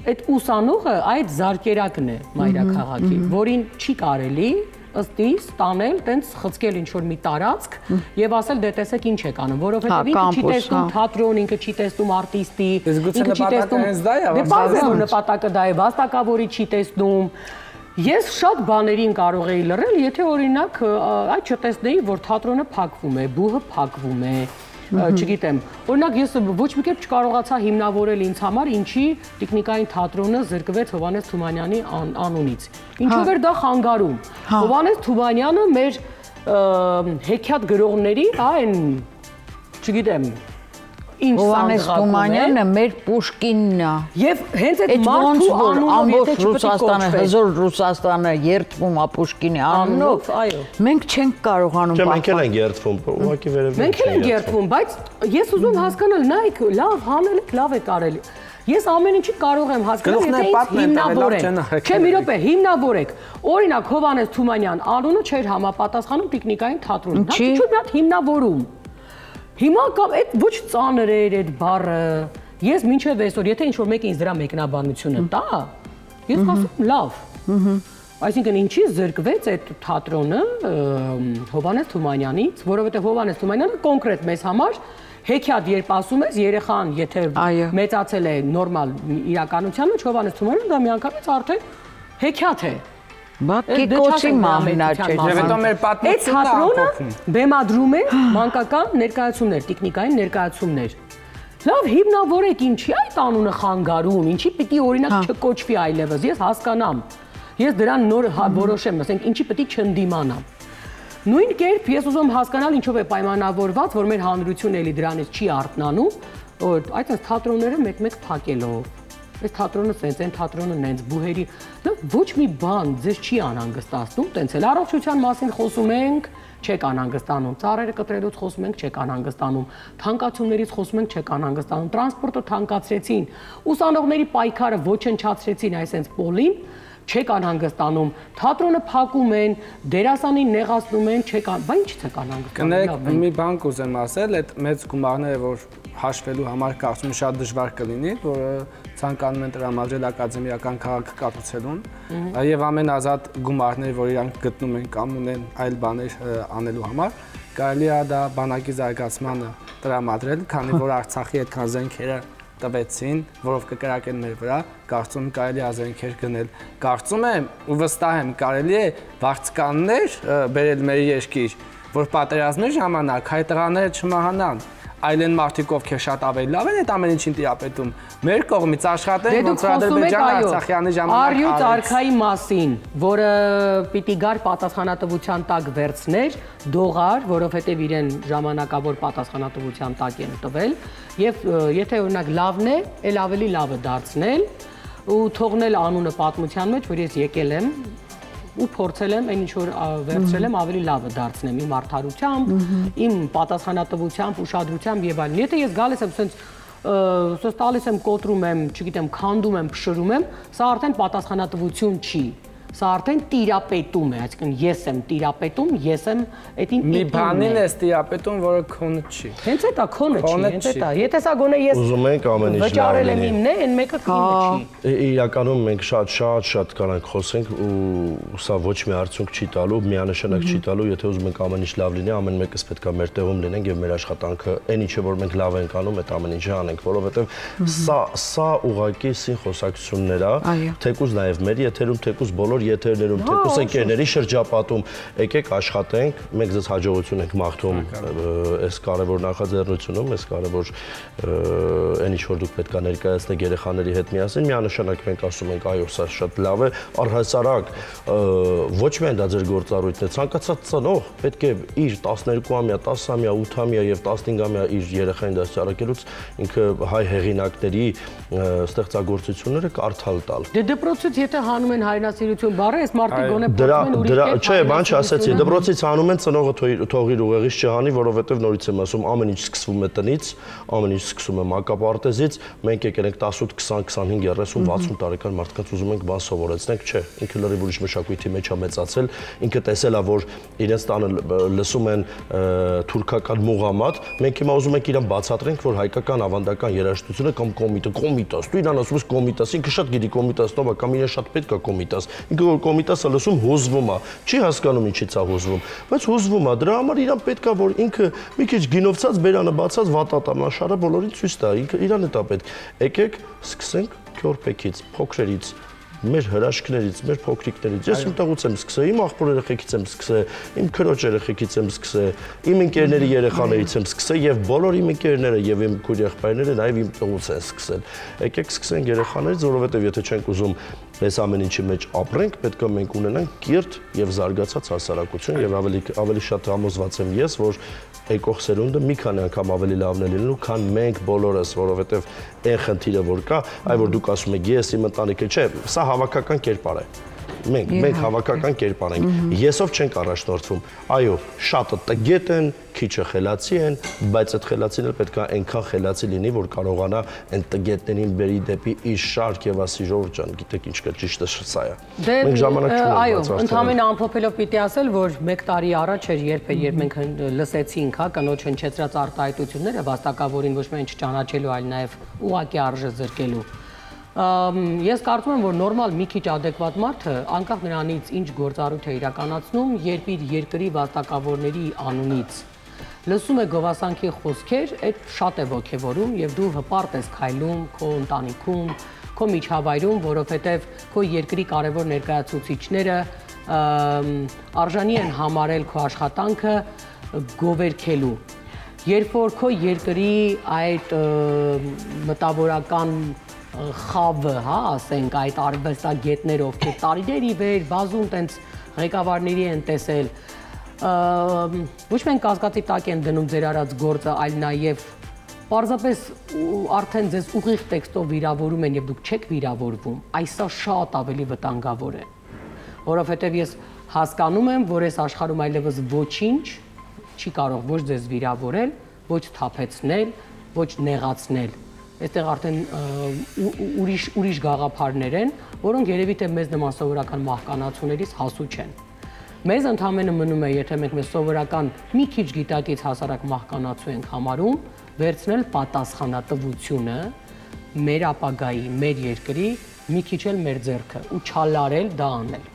այդ ուսանողը այդ զարկերակն է մայրաքաղաքի, որին չի կարելի ըստ իս տանել, տենց խցկել ինչ-որ մի տարածք եւ ասել դե տեսեք ինչ եք անում, որովհետեւ ինքը չի տեսնում թատրոն, ինքը չի տեսնում արտիստի, ինքը չի տեսնում, դե բազում նպատակը դա է, վաստակավորի չի տեսնում։ Ես շատ բաներին կարող էի լռել, եթե օրինակ այդ չտեսնեի, որ թատրոնը փակվում է, բուհը փակվում է, չգիտեմ, օրինակ ես ոչ մի կերպ չկարողացա հիմնավորել ինձ համար, ինչի տեխնիկային թատրոնը զրկվեց Հովհաննես Թումանյանի անունից։ Ինչով էր դա խանգարում։ Հովհաննես Թումանյանը մեր հեքիաթ գրողների, այն, չգիտեմ, ինչ Հովհաննես Թումանյանը մեր Պուշկինն է։ Եվ հենց այդ մարդու անունով եթե Ռուսաստանը, հզոր Ռուսաստանը երդվում է Պուշկինի անունով, մենք չենք կարողանում Մենք էլ ենք երդվում, ուղղակի վերևից։ Մենք էլ ենք երդվում, բայց ես ուզում հասկանալ, նայեք, լավ հանել եք, լավ է կարելի։ Ես ամեն ինչի կարող եմ հասկանալ, եթե ինձ հիմնավորեք։ Չէ, մի րոպե, հիմնավորեք։ Օրինակ Հովհաննես Թումանյան անունը չէր համապատասխանում տեխնիկային թատրոնին։ Դա ինչ-որ մի հատ հիմնավորում։ Հիմա կամ այդ ոչ ծանր էր այդ բառը։ Ես մինչև այսօր, եթե ինչ-որ մեկը ինձ դրա մեկնաբանությունը տա, ես ասում լավ։ Այսինքն ինչի զրկվեց այդ թատրոնը Հովհաննես Թումանյանից, որովհետև Հովհաննես Թումանյանը կոնկրետ մեզ համար հեքիաթ երբ ասում ես երեխան, եթե մեծացել է նորմալ իրականության մեջ, Հովհաննես Թումանյանը դա միանգամից արդեն հեքիաթ է։ Կիկոցի մահնա չէ։ Եվ հետո մեր պատմությունն թատրոնը բեմադրում է մանկական ներկայացումներ, տեխնիկային ներկայացումներ։ Լավ հիմնավորեք ինչի այդ անունը խանգարում, ինչի պիտի օրինակ չկոչվի այլևս, ես հասկանամ։ Ես դրան նոր որոշեմ, ասենք ինչի պիտի չընդդիմանամ։ Նույն կերպ ես ուզում հասկանալ ինչով է պայմանավորված, որ մեր հանրությունը էլի դրանից չի արթնանում, որ այդ թատրոնները մեկ-մեկ փակելով։ Այս թատրոնը սենց, այն թատրոնը նենց, բուհերի, ոչ մի բան ձեզ չի անհանգստացնում, տենց էլ առողջության մասին խոսում ենք, չեք անհանգստանում, ծառերը կտրելուց խոսում ենք, չեք անհանգստանում, թանկացումներից խոսում ենք, չեք անհանգստանում, տրանսպորտը թանկացրեցին, ուսանողների պայքարը ոչնչացրեցին այսենց պոլին, չեք անհանգստանում, թատրոնը փակում են, դերասանին նեղացնում են, չեք բա ինչի՞ց եք անհանգստանում։ Կներեք, մի բան կուզեմ ասել, այդ մեծ գումարները, որ հաշվելու համար կարծում եմ շատ դժվար կլինի, որը ցանկանում են տրամադրել ակադեմիական քաղաքը կառուցելուն, եւ ամեն ազատ գումարները, որ իրանք գտնում են կամ ունեն այլ բաներ անելու համար, կարելի է դա բանակի զարգացմանը տրամադրել, քանի որ Արցախի այդքան զենքերը տվեցին, որով կկրակեն մեր վրա, կարծում եմ կարելի է զենքեր գնել։ Կարծում եմ ու վստահ եմ կարելի է վարձկաններ բերել մեր երկիր, որ պատերազմի ժամանակ հայ տղաները չմահանան, այլ են մարդիկ ովքեր շատ ավելի լավ են այդ ամեն ինչին տիրապետում։ Մեր կողմից աշխատենք, ոնց որ Ադրբեջանը Արցախյանի ժամանակ Արյուծ արքայի մասին, որը պիտի գար պատասխանատվության տակ վերցներ, դողար, որովհետև իրեն ժամանակավոր պատասխանատվության տակ են տվել, եւ եթե օրինակ լավն է, ել ավելի լավը դարձնել ու թողնել անունը պատմության մեջ, որ ես եկել եմ ու փորձել եմ այն ինչ որ վերցրել եմ ավելի լավը դարձնեմ իմ արդարությամբ, իմ պատասխանատվությամբ, ուշադրությամբ եւ այլն։ Եթե ես գալիս եմ ասենց տալիս եմ կոտրում եմ, չգիտեմ, քանդում եմ, փշրում եմ, սա արդեն պատասխանատվություն չի։ Սա արդեն տիրապետում է, այսինքն ես եմ տիրապետում, ես եմ այդին մի բանին ես տիրապետում, որը քոնը չի։ Հենց էտա քոնը չի, հենց էտա։ Եթե սա գոնե ես ուզում ենք ամեն ինչ վճարել եմ իմն է, այն մեկը քինը չի։ Իրականում մենք շատ կանանք խոսենք ու սա ոչ մի արդյունք չի տալու, միանշանակ չի տալու, եթե ուզում ենք ամեն ինչ լավ լինի, ամեն մեկս պետք է մեր տեղում լինենք եւ մեր աշխատանքը այն ինչը որ մենք լավ ենք անում, այդ ամեն ինչը անենք, որովհետեւ սա ուղղակի սին խոսակցություններ է, թեկուզ նաեւ մեր եթերում, թեկուզ բոլոր եթերներում, թեկուզ ընկերների շրջապատում, եկեք աշխատենք, մենք ձեզ հաջողություն ենք մաղթում այս կարևոր նախաձեռնությունում, այս կարևոր այն ինչ որ դուք պետք է ներկայացնեք երեխաների հետ միասին, միանշանակ մենք ասում ենք, այո, սա շատ լավ է, առհասարակ ոչ միայն դա ձեր գործառույթն է, ցանկացած ծնող պետք է իր 12-ամյա, 10-ամյա, 8-ամյա եւ 15-ամյա իր երեխային դաստիարակելուց ինքը հայ հեղինակների ստեղծագործությունները կարդալ տալ։ Դե դպրոցից եթե հանում են հայրենասիրություն բառը, այս մարդիկ գոնե չէ, բան չասեցի, դպրոցից հանում են ծնողը թողիր ուղեղից չհանի, որովհետև նորից եմ ասում, ամեն ինչ սկսվում է տնից, ամեն ինչ սկսում է մանկապարտեզից, մենք եկել ենք 18, 20, 25, 30, 60 տարեկան մարդկանց ուզում ենք բան սովորեցնենք, չէ, ինքը լրիվ ուրիշ մշակույթի մեջ է մեծացել, ինքը տեսել է, որ իրենց տանը լսում են թուրքական մուղամատ, մենք հիմա ուզում ենք իրան բացատրենք, որ հայկական ավանդական երաժշտությունը կամ կոմիտաս, դու իրան ասում ես կոմիտաս, ինքը շատ գիտի կոմիտաս նով է, կամ իրեն շատ պետք է կոմիտաս, ինքը որ կոմիտասը լսում հուզվում է, չի հասկանում ինչից է հուզվում, բայց հուզվում է, դրա համար իրան պետք է, որ ինքը մի քիչ գինովցած, բերանը բացած վատատամաշարը բոլորին ցույց տա, ինքը իրան է տա պետք, եկեք սկսենք քյորփեքից, փոքրերից, մեր հրաշքներից, մեր փոքրիկներից, ես իմ տղուց եմ սկսել, իմ աղբոր երեխեքից եմ սկսել, իմ քրոջ երեխեքից եմ սկսել, իմ ընկերների երեխաներից եմ սկսել եւ բոլոր իմ ընկերները եւ իմ քույր եղբայրները նաեւ իմ տղուց են սկսել։ Եկեք սկսենք երեխաներից, որովհետեւ եթե չենք ուզում այս ամեն ինչի մեջ ապրենք, պետք է մենք ունենանք կիրթ եւ զարգացած հասարակություն եւ ավելի շատ համոզված եմ ես, որ եկող սերունդը մի քանի անգամ ավելի լավն է լինելու, քան մենք բոլորս, որովհետեւ այն խնդիրը որ կա, այ որ դուք ասում եք ես իմ ընտանիքը, չէ, սա հավաքական կերպար է։ Մենք հավաքական կերպար ենք։ Եսով չենք առաջնորդվում։ Այո, շատը տգետ են, քիչը խելացի են, բայց այդ խելացին էլ պետք է այնքան խելացի լինի, որ կարողանա այն տգետներին բերի դեպի իր շարք եւ ասի Ժողովուրդ ջան, գիտեք ինչ կա, ճիշտը սա է։ Մենք ժամանակ չունենք։ Այո, ընդհանրապես ամփոփելով պիտի ասել, որ 1 տարի առաջ էր, երբ մենք լսեցինք, հա, կնոջ հնչեցրած արտահայտությունները վաստակավորին ոչ միայն չճանաչելու, այլ նաեւ ուղղակի արժե զրկելու։ Ես կարծում եմ, որ նորմալ մի քիչ ադեկվատ մարդը, անկախ նրանից ինչ գործառույթ է իրականացնում, երբ իր երկրի վաստակավորների անունից լսում է գովասանքի խոսքեր, այդ շատ է ոգևորում եւ դու հպարտ ես քայլում քո ընտանիքում, քո միջավայրում, որովհետեւ քո երկրի կարևոր ներկայացուցիչները արժանի են համարել քո աշխատանքը գովերքելու։ Երբ որ քո երկրի այդ մտավորական խավը, հա, ասենք այդ արվեստագետներ, ովքեր տարիներ ի վեր բազում տենց ղեկավարների են տեսել, ոչ միայն կասկածի տակ են դնում ձեր արած գործը, այլ նաև պարզապես արդեն ձեզ ուղիղ տեքստով վիրավորում են եւ դուք չեք վիրավորվում, այսա շատ ավելի վտանգավոր է, որովհետեւ ես հասկանում եմ, որ այս աշխարհում այլևս ոչինչ չի կարող ոչ ձեզ վիրավորել, ոչ թափեցնել, ոչ նեղացնել։ Այստեղ արդեն ուրիշ գաղափարներ են, որոնք երևի թե մեզ նման սովորական մահկանացուներից հասու չեն։ Մեզ ընդհանրապես մնում է, եթե մենք մեզ սովորական մի քիչ գիտակից հասարակ մահկանացու ենք համարում, վերցնել պատասխանատվությունը մեր ապագայի, մեր երկրի մի քիչ էլ մեր ձեռքը ու չալարել դա անել։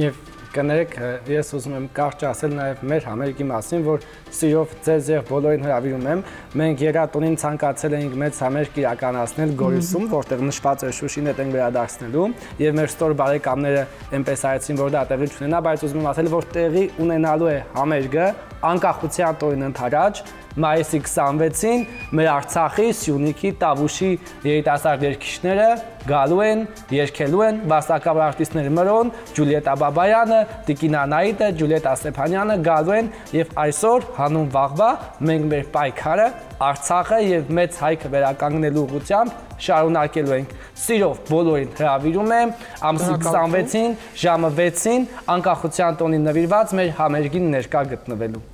Եվ կներեք, ես ուզում եմ կարճ ասել նաև մեր համերգի մասին, որ սիրով ձեզ եւ բոլորին հրավիրում եմ։ Մենք երաթոնին ցանկացել էինք մեծ համերգ իրականացնել Գորիսում, որտեղ նշված էր Շուշին հետ ենք վերադարձնելու, եւ մեր ստոր բարեկամները այնպես արեցին, որ դա տեղի չունենա, բայց ուզում եմ ասել, որ տեղի ունենալու է համերգը անկախության տոնին ընդառաջ մայիսի 26-ին մեր Արցախի, Սյունիքի, Տավուշի երիտասարդ երգիչները գալու են, երգելու են վաստակավոր արտիստներ Մրոն, Ջուլիետա Բաբայանը, Տիկին Անահիտը, Ջուլիետա Ստեփանյանը գալու են եւ այսօր հանուն վաղվա մենք մեր պայքարը Արցախը եւ մեծ հայքը վերականգնելու ուղղությամբ շարունակելու ենք։ Սիրով բոլորին հրավիրում եմ ամսի 26-ին ժամը 6-ին անկախության տոնին նվիրված մեր համերգին ներկա գտնվելու։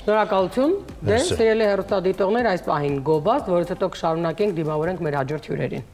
Շնորհակալություն։ Դե սիրելի հեռուստադիտողներ, այս պահին գովազդ, որից հետո կշարունակենք դիմավորենք մեր հաջորդ հյուրերին։